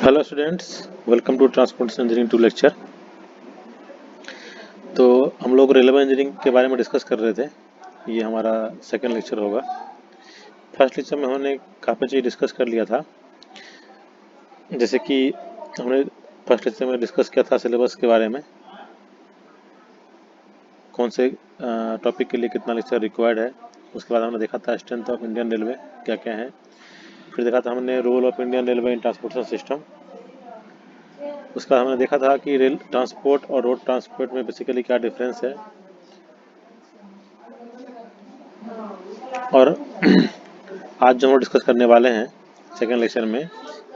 Hello students, welcome to transportation engineering two lecture. तो हम लोग रेलवे इंजीनियरिंग के बारे में डिस्कस कर रहे थे। ये हमारा सेकंड लेक्चर होगा। फर्स्ट लेक्चर में हमने काफ़ी चीज़ डिस्कस कर लिया था, जैसे कि हमने फर्स्ट लेक्चर में डिस्कस किया था सिलेबस के बारे में, कौन से टॉपिक के लिए कितना लेक्चर रिक्वायर्ड है। उसके बाद हमने देखा था स्ट्रेंथ ऑफ इंडियन रेलवे क्या क्या है। फिर देखा था हमने role of Indian railway in transportation system. उसके बाद हमने देखा था कि रेल ट्रांसपोर्ट और रोड ट्रांसपोर्ट में बेसिकली क्या डिफरेंस है। और आज जो हम डिस्कस करने वाले हैं सेकेंड लेक्चर में,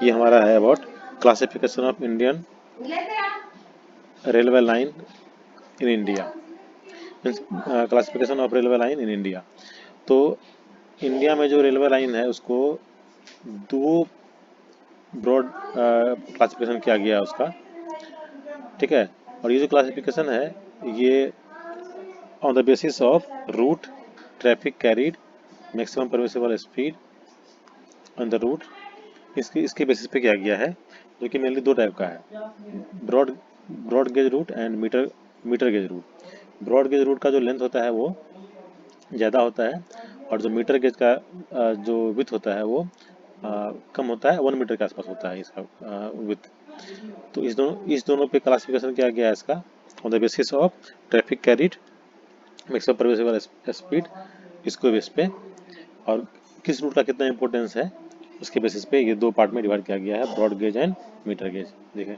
ये हमारा है about classification of Indian railway line in India, means classification of railway line in India. तो इंडिया में जो रेलवे लाइन है उसको दो ब्रॉड क्लासिफिकेशन किया गया है उसका, ठीक है। और ये जो क्लासिफिकेशन है ये on the basis of route, traffic carried, maximum permissible speed on the route, इसके बेसिस पे किया गया है, जो कि मेनली दो टाइप का है, broad gauge route and metre gauge route. Broad gauge route का जो लेंथ होता है वो ज़्यादा होता है, और जो मीटर गेज का जो विथ होता है वो कम होता है, 1 मीटर के आसपास होता है इसका विथ। तो इस दोनों पे क्लासिफिकेशन किया गया है इसका on the basis of traffic carried, maximum permissible speed, इसको बेस पे, और किस रूट का कितना इंपॉर्टेंस है उसके बेसिस पे ये दो पार्ट में डिवाइड किया गया है, broad gauge and metre gauge. देखें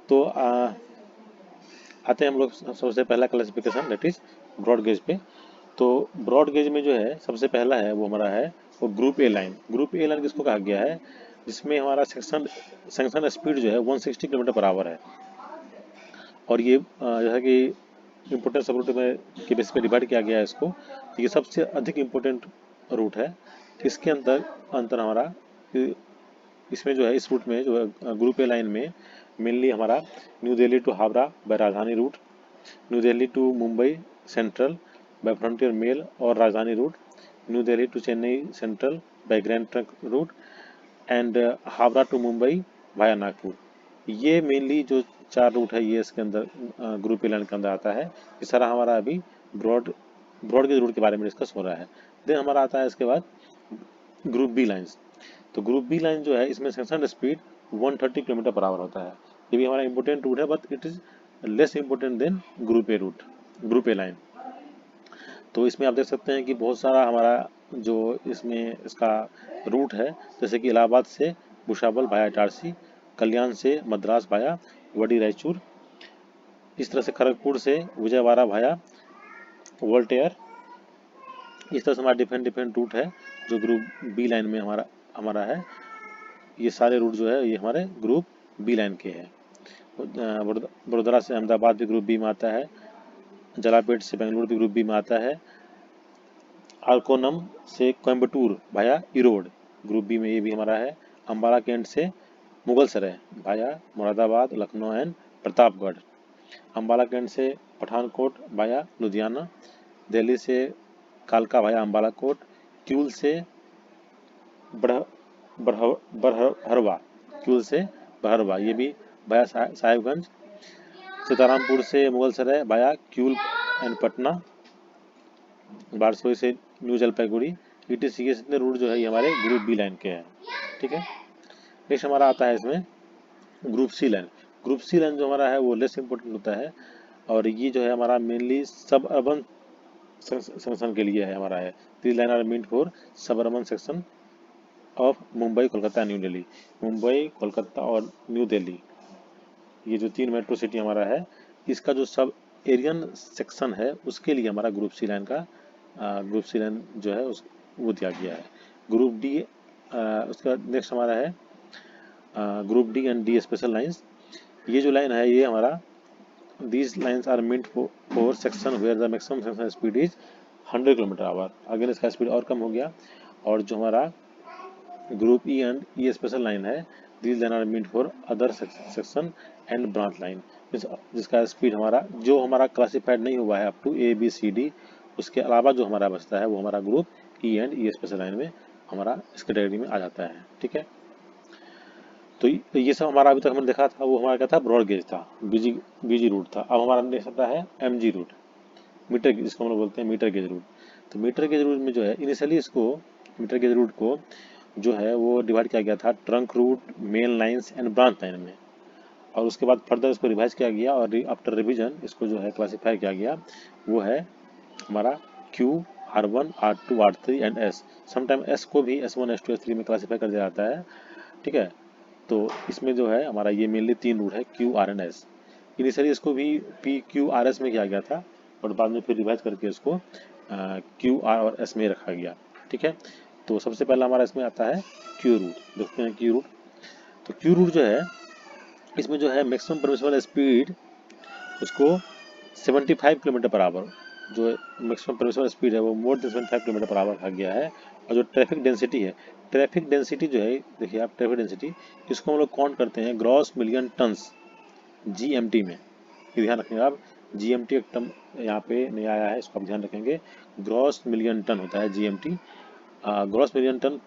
तो आते हैं हम लोग सबसे पहला classification that is broad gauge पे। तो ब्रॉड गेज में जो है सबसे पहला है वो हमारा है वो group A line. Group A line किसको कहा गया है, जिसमें हमारा सेक्शन स्पीड जो है 160 किलोमीटर पर आवर है। और ये जैसा कि इम्पोर्टेंट सब रूट में के बेस पे डिवाइड किया गया है इसको, तो ये सबसे अधिक इम्पोर्टेंट रूट है। तो इसके अंतर हमारा इसमें जो है, इस रूट में जो है ग्रुप ए लाइन में मेनली हमारा New Delhi to Howrah by Rajdhani route, New Delhi to Mumbai Central by Frontier Mail और Rajdhani route, New Delhi to Chennai Central by Grand Trunk route, and Howrah to Mumbai via Nagpur. ये मेनली जो चार रूट है ये इसके अंदर ग्रुप ए लाइन के अंदर आता है। ये सारा हमारा अभी ब्रॉड गेज रूट के बारे में डिस्कस हो रहा है। देन हमारा आता है इसके बाद ग्रुप बी लाइन्स। तो ग्रुप बी लाइन जो है इसमें section speed 130 kilometre per hour होता है। ये भी हमारा इंपॉर्टेंट रूट है, but it is less important than group A line. तो इसमें आप देख सकते हैं कि बहुत सारा हमारा जो इसमें इसका रूट है, जैसे कि इलाहाबाद से भुसावल भाया इटारसी, कल्याण से मद्रास भाया वडी रायचूर, इस तरह से खड़गपुर से विजयवाड़ा भाया वोल्टेयर। इस तरह से हमारा डिफरेंट रूट है जो ग्रुप बी लाइन में हमारा है। ये सारे रूट जो है ये हमारे ग्रुप बी लाइन के हैं। वडोदरा से अहमदाबाद भी ग्रुप बी में आता है, जलापेट से बेंगलुरु भी ग्रुप बी में आता है, आरकोनम से कोयम्बटूर भाया इरोड ग्रुप बी में ये भी हमारा है, अम्बाला कैंट से मुगलसराय भाया मुरादाबाद लखनऊ एंड प्रतापगढ़, अम्बाला कैंट से पठानकोट भाया लुधियाना, दिल्ली से कालका भाया अम्बाला कोट, क्यूल से बरहरवा, क्यूल से बहरवा ये भी भाया साहिबगंज, सीतारामपुर से मुगलसराय भाया क्यूल एंड पटना, बारसोई से न्यू जलपाईगुड़ी, ईटीसी। ये जितने रूट जो है ये हमारे ग्रुप बी लाइन के हैं, ठीक है। नेक्स्ट हमारा आता है इसमें group C line. Group C line जो हमारा है वो लेस इंपॉर्टेंट होता है, और ये जो है हमारा मेनली सब अर्बन सेक्शन के लिए है हमारा है। This line are meant for suburban section of Mumbai Kolkata New Delhi. Mumbai Kolkata और न्यू दिल्ली ये जो 3 मेट्रो सिटी हमारा है, इसका जो सब एरियन सेक्शन है उसके लिए हमारा ग्रुप सी लाइन जो है वो दिया गया है। ग्रुप डी उसका नेक्स्ट हमारा है group D and D special lines. ये जो लाइन है ये हमारा these lines are meant for section where the maximum section speed is 100 kilometre hour. Again इसका स्पीड और कम हो गया। और जो हमारा group E and E special line है, these line are meant for other section and branch line, जिसका स्पीड जो हमारा क्लासिफाइड नहीं हुआ है up to A B C D, उसके अलावा जो हमारा बचता है वो हमारा group E and E special line में हमारा इस कैटेगरी में आ जाता है, ठीक है। तो ये सब हमारा अभी तक हमने देखा था, वो हमारा क्या था, ब्रॉड गेज था, बीजी रूट था। अब हमारा देख सकता है एमजी रूट, मीटर, जिसको हम लोग बोलते हैं मीटर गेज रूट। तो मीटर गेज रूट में जो है इनिशियली इसको, मीटर गेज रूट को जो है वो डिवाइड किया गया था trunk route, main lines and branch line में, और उसके बाद फर्दर इसको रिवाइज किया गया और आफ्टर रिवीजन इसको जो है क्लासीफाई किया गया, वो है हमारा Q, R1, R2, R3 and S. Sometime S को भी S1, S2, S3 में क्लासीफाई कर दिया जाता है, ठीक है। तो इसमें जो है हमारा ये मेनली 3 रूट है, Q, R and S. Initially इसको भी PQRS में किया गया था, और बाद में फिर रिवाइज करके इसको QR और S में रखा गया, ठीक है। तो सबसे पहला हमारा इसमें आता है क्यू रूट। देखते हैं क्यू रूट। तो क्यू रूट जो है, इसमें जो है मैक्सिमम परमिसिबल स्पीड उसको 75 किलोमीटर पर आवर, जो मैक्सिमम परमिसिबल स्पीड है वो more than 75 kilometre per our रखा गया है। और जो ट्रैफिक डेंसिटी है, ट्रैफिक डेंसिटी जो है, देखिए आप, ट्रैफिक डेंसिटी इसको हम लोग काउंट करते हैं ग्रॉस मिलियन टन्स, GMT में। ये ध्यान रखेंगे आप, GMT एक टर्म यहाँ पे नहीं आया है, इसको आप ध्यान रखेंगे। ग्रॉस मिलियन टन होता है GMT, ग्रॉस मिलियन टन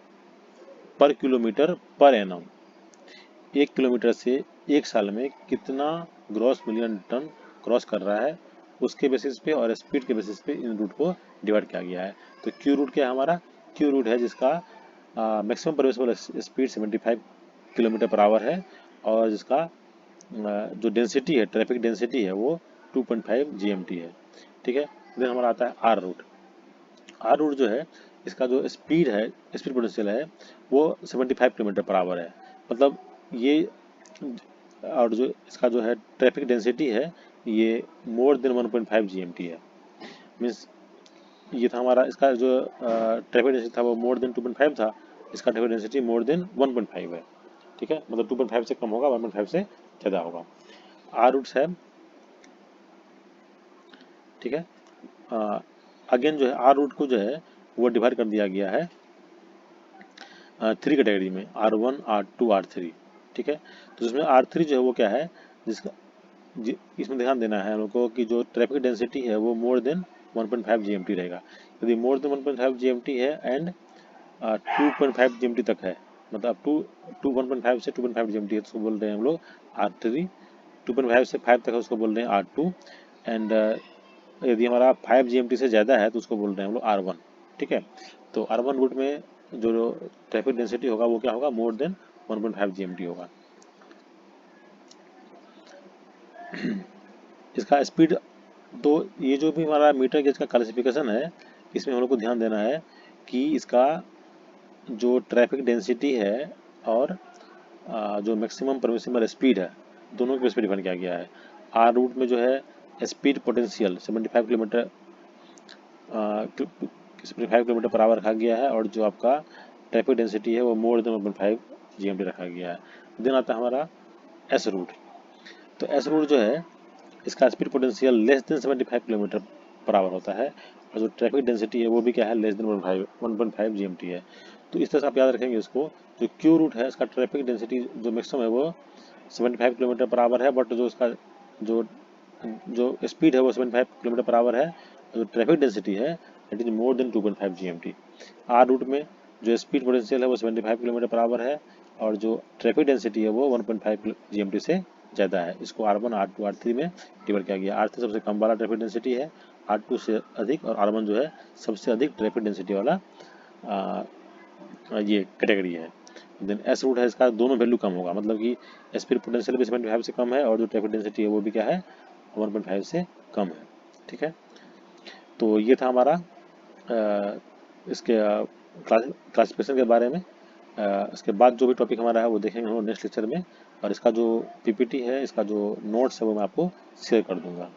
पर किलोमीटर पर एनम। 1 किलोमीटर से 1 साल में कितना ग्रॉस मिलियन टन क्रॉस कर रहा है, उसके बेसिस पे और स्पीड के बेसिस पे इन रूट को डिवाइड किया गया है। तो क्यू रूट क्या है हमारा, क्यू रूट है जिसका maximum permissible speed 75 kilometre per our है, और जिसका जो डेंसिटी है, ट्रैफिक डेंसिटी है वो 2.5 GMT है, ठीक है। देन हमारा आता है आर रूट। आर रूट जो है, इसका जो स्पीड है, स्पीड पोटेंशियल है वो 75 किलोमीटर पर आवर है। मतलब ये, और जो इसका जो है ट्रैफिक डेंसिटी है ये मोर देन 1.5 GMT है। मीन्स ये था हमारा, इसका जो ट्रैफिक डेंसिटी था वो मोर देन 2.5 था, इसका ट्रैफिक डेंसिटी मोर देन 1.5 है, ठीक है। मतलब 2.5 से कम होगा, 1.5 से ज़्यादा होगा। आर रूट्स है, ठीक है। अगेन जो है आर रूट को जो है वो डिवाइड कर दिया गया है 3 कैटेगरी में, R1, R2, R3, ठीक है। तो इसमें R3 जो है वो क्या है, जिसका इसमें ध्यान देना है हम लोग को कि जो ट्रैफिक डेंसिटी है वो मोर देन 1.5 GMT रहेगा। यदि मोर देन 1.5 GMT है एंड 2.5 GMT तक है, मतलब अप टू 1.5 से 2.5 GMT है, तो उसको बोल रहे हैं हम लोग R3। 2.5 से 5 तक है, उसको बोल रहे हैं R2। एंड यदि हमारा 5 GMT से ज़्यादा है तो उसको बोल रहे हैं हम लोग R1, ठीक है। तो R1 रूट में जो ट्रैफिक डेंसिटी होगा वो क्या होगा, मोर देन 1.5 GMT होगा। इसका स्पीड, तो ये जो भी हमारा मीटर गेज का क्लासिफिकेशन है, इसमें हम लोग को ध्यान देना है कि इसका जो ट्रैफिक डेंसिटी है और जो मैक्सिमम परमिसिबल स्पीड है, दोनों के बेस पे डिफाइन किया गया है। आर रूट में जो है speed potential 75 kilometre 75 kilometre per our रखा गया है, और जो आपका ट्रैफिक डेंसिटी है वो मोर देन 1.5 GMT रखा गया है। देन आता है हमारा एस रूट। तो एस रूट जो है, इसका speed potential less than 75 kilometre per hour होता है, और जो ट्रैफिक डेंसिटी है वो भी क्या है, लेस देन 1.5 GMT है। तो इस तरह से आप याद रखेंगे इसको। जो क्यू रूट है, इसका ट्रैफिक डेंसिटी जो मैक्सिमम है वो 75 किलोमीटर पर आवर है, बट जो इसका जो जो स्पीड है वो 75 किलोमीटर पर आवर है, और जो ट्रैफिक डेंसिटी है it is more than 2.5 GMT। R route में जो स्पीड पोटेंशियल है वो 75 किलोमीटर पर आवर है, और जो ट्रैफिक डेंसिटी है वो 1.5 GMT से ज़्यादा है। इसको R1, R2, R3 में डिवाइड किया गया। R3 सबसे कम वाला ट्रैफिक डेंसिटी है, R2 से अधिक, और R1 जो है सबसे अधिक ट्रैफिक डेंसिटी वाला ये कैटेगरी है। देन एस रूट है, इसका दोनों वैल्यू कम होगा, मतलब कि स्पीड पोटेंशियल भी 75 से कम है, और जो ट्रैफिक डेंसिटी है वो भी क्या है, 1.5 से कम है, ठीक है। तो ये था हमारा इसके क्लासिफिकेशन के बारे में। इसके बाद जो भी टॉपिक हमारा है वो देखेंगे हम नेक्स्ट लेक्चर में, और इसका जो PPT है, इसका जो नोट्स है वो मैं आपको शेयर कर दूंगा।